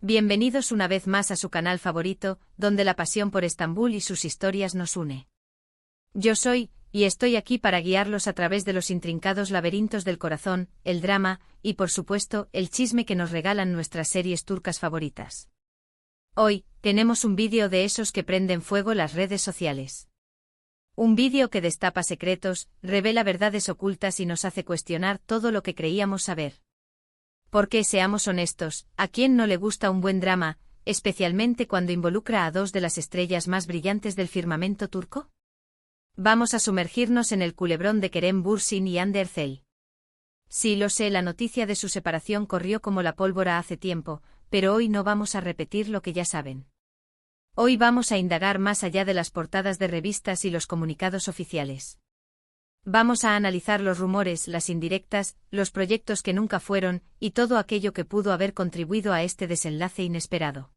Bienvenidos una vez más a su canal favorito, donde la pasión por Estambul y sus historias nos une. Yo soy, y estoy aquí para guiarlos a través de los intrincados laberintos del corazón, el drama, y por supuesto, el chisme que nos regalan nuestras series turcas favoritas. Hoy, tenemos un vídeo de esos que prenden fuego las redes sociales. Un vídeo que destapa secretos, revela verdades ocultas y nos hace cuestionar todo lo que creíamos saber. Porque, seamos honestos, ¿a quién no le gusta un buen drama, especialmente cuando involucra a dos de las estrellas más brillantes del firmamento turco? Vamos a sumergirnos en el culebrón de Kerem Bürsin y Hande Erçel. Sí, lo sé, la noticia de su separación corrió como la pólvora hace tiempo, pero hoy no vamos a repetir lo que ya saben. Hoy vamos a indagar más allá de las portadas de revistas y los comunicados oficiales. Vamos a analizar los rumores, las indirectas, los proyectos que nunca fueron, y todo aquello que pudo haber contribuido a este desenlace inesperado.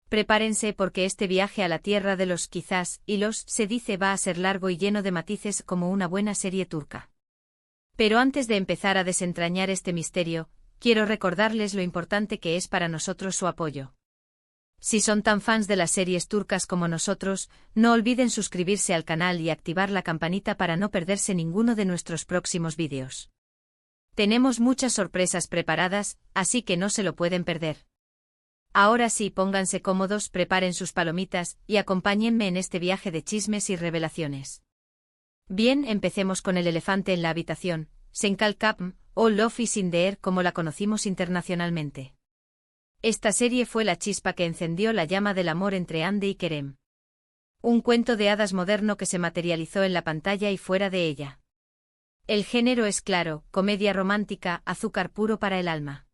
Prepárense porque este viaje a la tierra de los quizás y los se dice va a ser largo y lleno de matices como una buena serie turca. Pero antes de empezar a desentrañar este misterio, quiero recordarles lo importante que es para nosotros su apoyo. Si son tan fans de las series turcas como nosotros, no olviden suscribirse al canal y activar la campanita para no perderse ninguno de nuestros próximos vídeos. Tenemos muchas sorpresas preparadas, así que no se lo pueden perder. Ahora sí, pónganse cómodos, preparen sus palomitas, y acompáñenme en este viaje de chismes y revelaciones. Bien, empecemos con el elefante en la habitación, Senkal Kapm, o Love is in the Air como la conocimos internacionalmente. Esta serie fue la chispa que encendió la llama del amor entre Hande y Kerem. Un cuento de hadas moderno que se materializó en la pantalla y fuera de ella. El género es claro, comedia romántica, azúcar puro para el alma.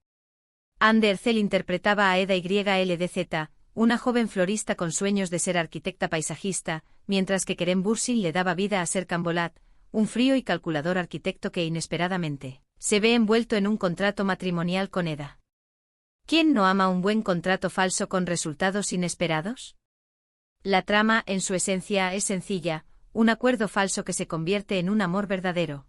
Hande Erçel interpretaba a Eda YLDZ, una joven florista con sueños de ser arquitecta paisajista, mientras que Kerem Bürsin le daba vida a Serkan Bolat, un frío y calculador arquitecto que inesperadamente se ve envuelto en un contrato matrimonial con Eda. ¿Quién no ama un buen contrato falso con resultados inesperados? La trama, en su esencia, es sencilla, un acuerdo falso que se convierte en un amor verdadero.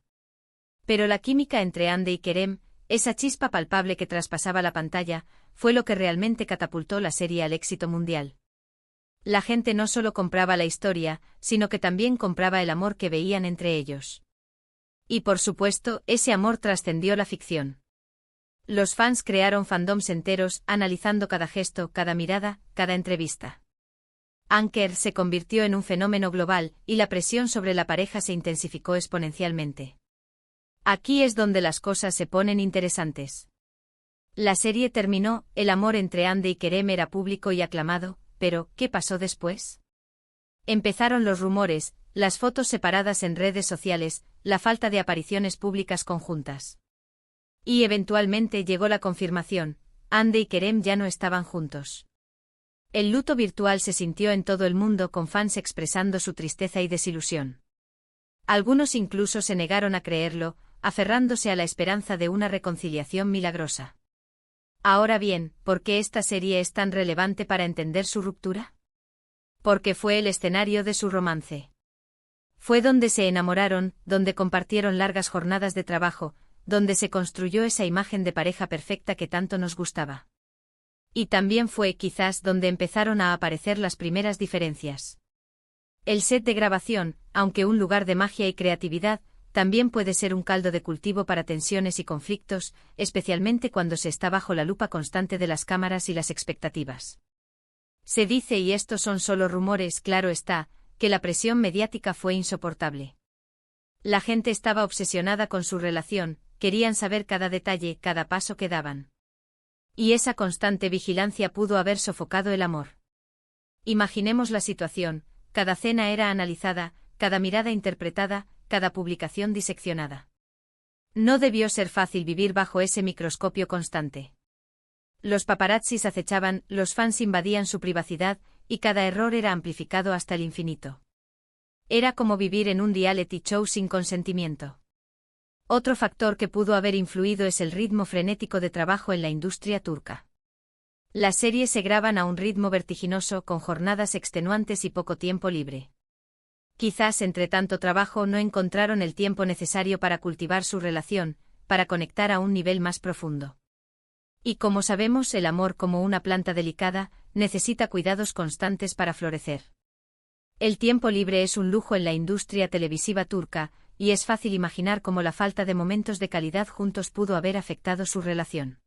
Pero la química entre Hande y Kerem, esa chispa palpable que traspasaba la pantalla, fue lo que realmente catapultó la serie al éxito mundial. La gente no solo compraba la historia, sino que también compraba el amor que veían entre ellos. Y por supuesto, ese amor trascendió la ficción. Los fans crearon fandoms enteros, analizando cada gesto, cada mirada, cada entrevista. Anker se convirtió en un fenómeno global, y la presión sobre la pareja se intensificó exponencialmente. Aquí es donde las cosas se ponen interesantes. La serie terminó, el amor entre Hande y Kerem era público y aclamado, pero, ¿qué pasó después? Empezaron los rumores, las fotos separadas en redes sociales, la falta de apariciones públicas conjuntas. Y eventualmente llegó la confirmación, Hande y Kerem ya no estaban juntos. El luto virtual se sintió en todo el mundo con fans expresando su tristeza y desilusión. Algunos incluso se negaron a creerlo, aferrándose a la esperanza de una reconciliación milagrosa. Ahora bien, ¿por qué esta serie es tan relevante para entender su ruptura? Porque fue el escenario de su romance. Fue donde se enamoraron, donde compartieron largas jornadas de trabajo, donde se construyó esa imagen de pareja perfecta que tanto nos gustaba. Y también fue, quizás, donde empezaron a aparecer las primeras diferencias. El set de grabación, aunque un lugar de magia y creatividad, también puede ser un caldo de cultivo para tensiones y conflictos, especialmente cuando se está bajo la lupa constante de las cámaras y las expectativas. Se dice, y estos son solo rumores, claro está, que la presión mediática fue insoportable. La gente estaba obsesionada con su relación, querían saber cada detalle, cada paso que daban. Y esa constante vigilancia pudo haber sofocado el amor. Imaginemos la situación, cada cena era analizada, cada mirada interpretada, cada publicación diseccionada. No debió ser fácil vivir bajo ese microscopio constante. Los paparazzis acechaban, los fans invadían su privacidad, y cada error era amplificado hasta el infinito. Era como vivir en un reality show sin consentimiento. Otro factor que pudo haber influido es el ritmo frenético de trabajo en la industria turca. Las series se graban a un ritmo vertiginoso con jornadas extenuantes y poco tiempo libre. Quizás entre tanto trabajo no encontraron el tiempo necesario para cultivar su relación, para conectar a un nivel más profundo. Y como sabemos, el amor, como una planta delicada, necesita cuidados constantes para florecer. El tiempo libre es un lujo en la industria televisiva turca, y es fácil imaginar cómo la falta de momentos de calidad juntos pudo haber afectado su relación.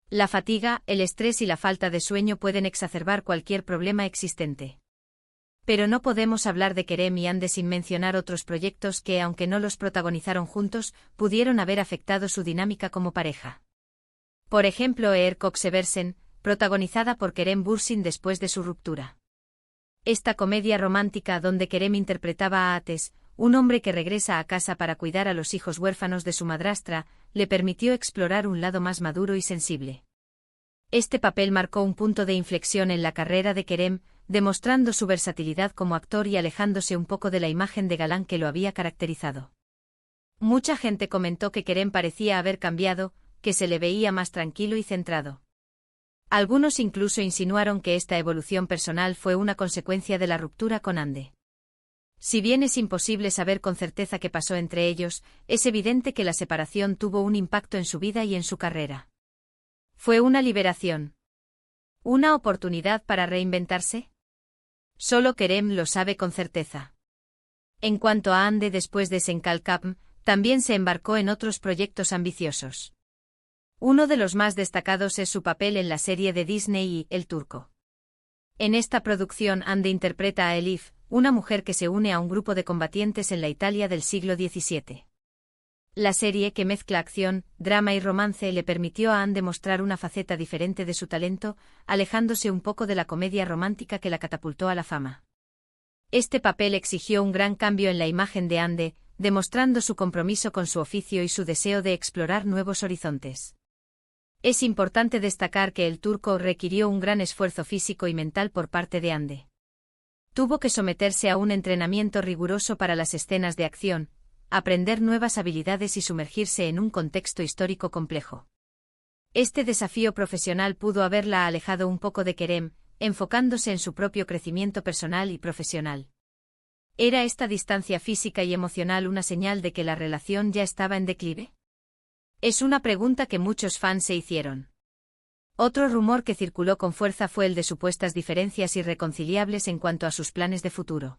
La fatiga, el estrés y la falta de sueño pueden exacerbar cualquier problema existente. Pero no podemos hablar de Kerem y Hande sin mencionar otros proyectos que, aunque no los protagonizaron juntos, pudieron haber afectado su dinámica como pareja. Por ejemplo, Kokseversen, protagonizada por Kerem Bürsin después de su ruptura. Esta comedia romántica donde Kerem interpretaba a Ateş, un hombre que regresa a casa para cuidar a los hijos huérfanos de su madrastra, le permitió explorar un lado más maduro y sensible. Este papel marcó un punto de inflexión en la carrera de Kerem, demostrando su versatilidad como actor y alejándose un poco de la imagen de galán que lo había caracterizado. Mucha gente comentó que Kerem parecía haber cambiado, que se le veía más tranquilo y centrado. Algunos incluso insinuaron que esta evolución personal fue una consecuencia de la ruptura con Hande. Si bien es imposible saber con certeza qué pasó entre ellos, es evidente que la separación tuvo un impacto en su vida y en su carrera. ¿Fue una liberación? ¿Una oportunidad para reinventarse? Solo Kerem lo sabe con certeza. En cuanto a Hande, después de Senkalkapm, también se embarcó en otros proyectos ambiciosos. Uno de los más destacados es su papel en la serie de Disney El Turco. En esta producción Hande interpreta a Elif, una mujer que se une a un grupo de combatientes en la Italia del siglo XVII. La serie, que mezcla acción, drama y romance, le permitió a Hande mostrar una faceta diferente de su talento, alejándose un poco de la comedia romántica que la catapultó a la fama. Este papel exigió un gran cambio en la imagen de Hande, demostrando su compromiso con su oficio y su deseo de explorar nuevos horizontes. Es importante destacar que El Turco requirió un gran esfuerzo físico y mental por parte de Hande. Tuvo que someterse a un entrenamiento riguroso para las escenas de acción, aprender nuevas habilidades y sumergirse en un contexto histórico complejo. Este desafío profesional pudo haberla alejado un poco de Kerem, enfocándose en su propio crecimiento personal y profesional. ¿Era esta distancia física y emocional una señal de que la relación ya estaba en declive? Es una pregunta que muchos fans se hicieron. Otro rumor que circuló con fuerza fue el de supuestas diferencias irreconciliables en cuanto a sus planes de futuro.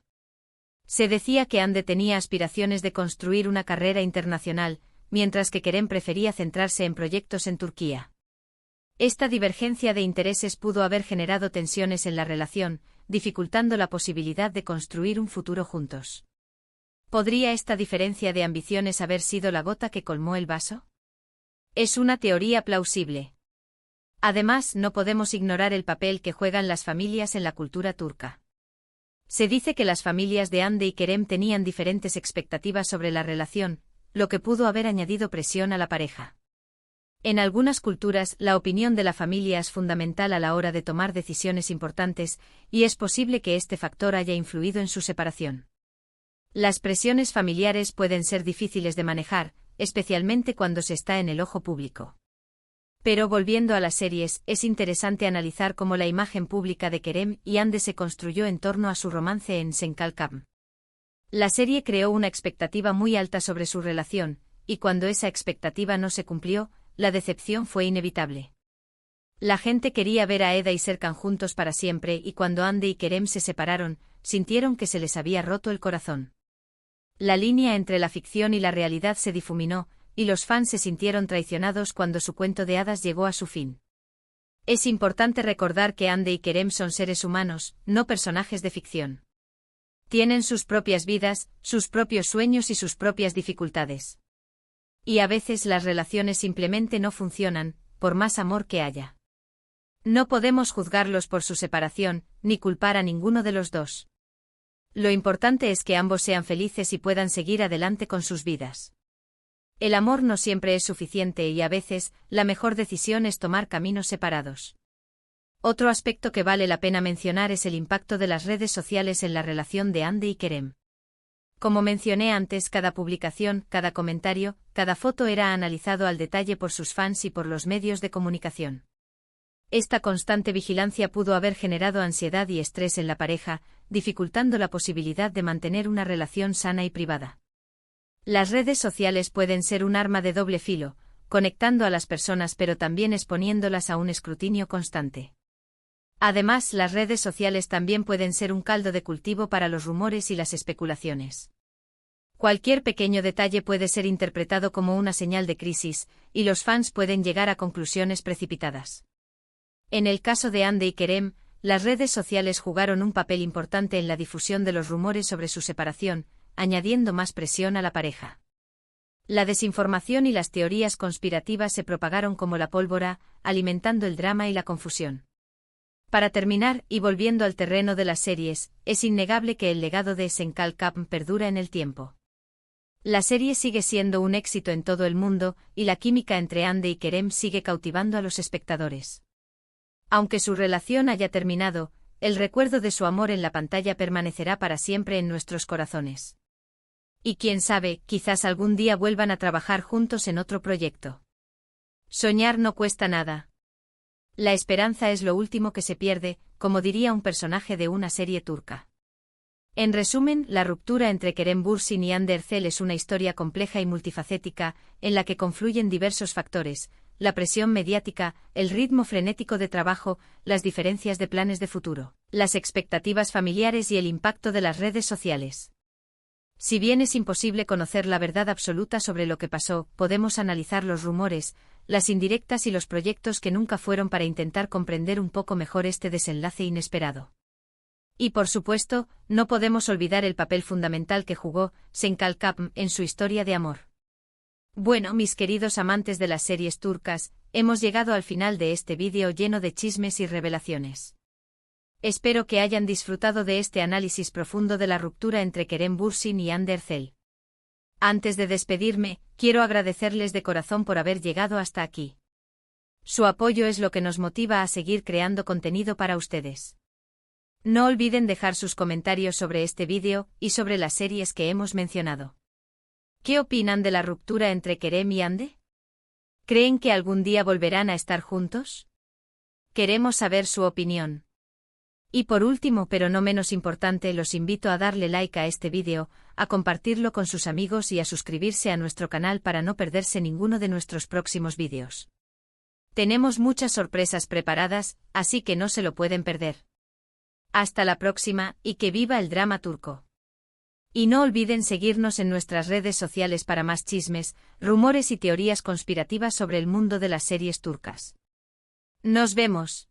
Se decía que Hande tenía aspiraciones de construir una carrera internacional, mientras que Kerem prefería centrarse en proyectos en Turquía. Esta divergencia de intereses pudo haber generado tensiones en la relación, dificultando la posibilidad de construir un futuro juntos. ¿Podría esta diferencia de ambiciones haber sido la gota que colmó el vaso? Es una teoría plausible. Además, no podemos ignorar el papel que juegan las familias en la cultura turca. Se dice que las familias de Hande y Kerem tenían diferentes expectativas sobre la relación, lo que pudo haber añadido presión a la pareja. En algunas culturas, la opinión de la familia es fundamental a la hora de tomar decisiones importantes, y es posible que este factor haya influido en su separación. Las presiones familiares pueden ser difíciles de manejar, especialmente cuando se está en el ojo público. Pero volviendo a las series, es interesante analizar cómo la imagen pública de Kerem y Hande se construyó en torno a su romance en Senkalkapm. La serie creó una expectativa muy alta sobre su relación, y cuando esa expectativa no se cumplió, la decepción fue inevitable. La gente quería ver a Eda y Serkan juntos para siempre, y cuando Hande y Kerem se separaron, sintieron que se les había roto el corazón. La línea entre la ficción y la realidad se difuminó, y los fans se sintieron traicionados cuando su cuento de hadas llegó a su fin. Es importante recordar que Hande y Kerem son seres humanos, no personajes de ficción. Tienen sus propias vidas, sus propios sueños y sus propias dificultades. Y a veces las relaciones simplemente no funcionan, por más amor que haya. No podemos juzgarlos por su separación, ni culpar a ninguno de los dos. Lo importante es que ambos sean felices y puedan seguir adelante con sus vidas. El amor no siempre es suficiente y a veces, la mejor decisión es tomar caminos separados. Otro aspecto que vale la pena mencionar es el impacto de las redes sociales en la relación de Hande y Kerem. Como mencioné antes, cada publicación, cada comentario, cada foto era analizado al detalle por sus fans y por los medios de comunicación. Esta constante vigilancia pudo haber generado ansiedad y estrés en la pareja, dificultando la posibilidad de mantener una relación sana y privada. Las redes sociales pueden ser un arma de doble filo, conectando a las personas pero también exponiéndolas a un escrutinio constante. Además, las redes sociales también pueden ser un caldo de cultivo para los rumores y las especulaciones. Cualquier pequeño detalle puede ser interpretado como una señal de crisis, y los fans pueden llegar a conclusiones precipitadas. En el caso de Hande y Kerem, las redes sociales jugaron un papel importante en la difusión de los rumores sobre su separación, añadiendo más presión a la pareja. La desinformación y las teorías conspirativas se propagaron como la pólvora, alimentando el drama y la confusión. Para terminar, y volviendo al terreno de las series, es innegable que el legado de Senkalkam perdura en el tiempo. La serie sigue siendo un éxito en todo el mundo, y la química entre Hande y Kerem sigue cautivando a los espectadores. Aunque su relación haya terminado, el recuerdo de su amor en la pantalla permanecerá para siempre en nuestros corazones. Y quién sabe, quizás algún día vuelvan a trabajar juntos en otro proyecto. Soñar no cuesta nada. La esperanza es lo último que se pierde, como diría un personaje de una serie turca. En resumen, la ruptura entre Kerem Bürsin y Hande Erçel es una historia compleja y multifacética, en la que confluyen diversos factores: la presión mediática, el ritmo frenético de trabajo, las diferencias de planes de futuro, las expectativas familiares y el impacto de las redes sociales. Si bien es imposible conocer la verdad absoluta sobre lo que pasó, podemos analizar los rumores, las indirectas y los proyectos que nunca fueron para intentar comprender un poco mejor este desenlace inesperado. Y por supuesto, no podemos olvidar el papel fundamental que jugó Senkalkam en su historia de amor. Bueno, mis queridos amantes de las series turcas, hemos llegado al final de este vídeo lleno de chismes y revelaciones. Espero que hayan disfrutado de este análisis profundo de la ruptura entre Kerem Bürsin y Hande Erçel. Antes de despedirme, quiero agradecerles de corazón por haber llegado hasta aquí. Su apoyo es lo que nos motiva a seguir creando contenido para ustedes. No olviden dejar sus comentarios sobre este vídeo y sobre las series que hemos mencionado. ¿Qué opinan de la ruptura entre Kerem y Hande? ¿Creen que algún día volverán a estar juntos? Queremos saber su opinión. Y por último, pero no menos importante, los invito a darle like a este vídeo, a compartirlo con sus amigos y a suscribirse a nuestro canal para no perderse ninguno de nuestros próximos vídeos. Tenemos muchas sorpresas preparadas, así que no se lo pueden perder. Hasta la próxima, y que viva el drama turco. Y no olviden seguirnos en nuestras redes sociales para más chismes, rumores y teorías conspirativas sobre el mundo de las series turcas. ¡Nos vemos!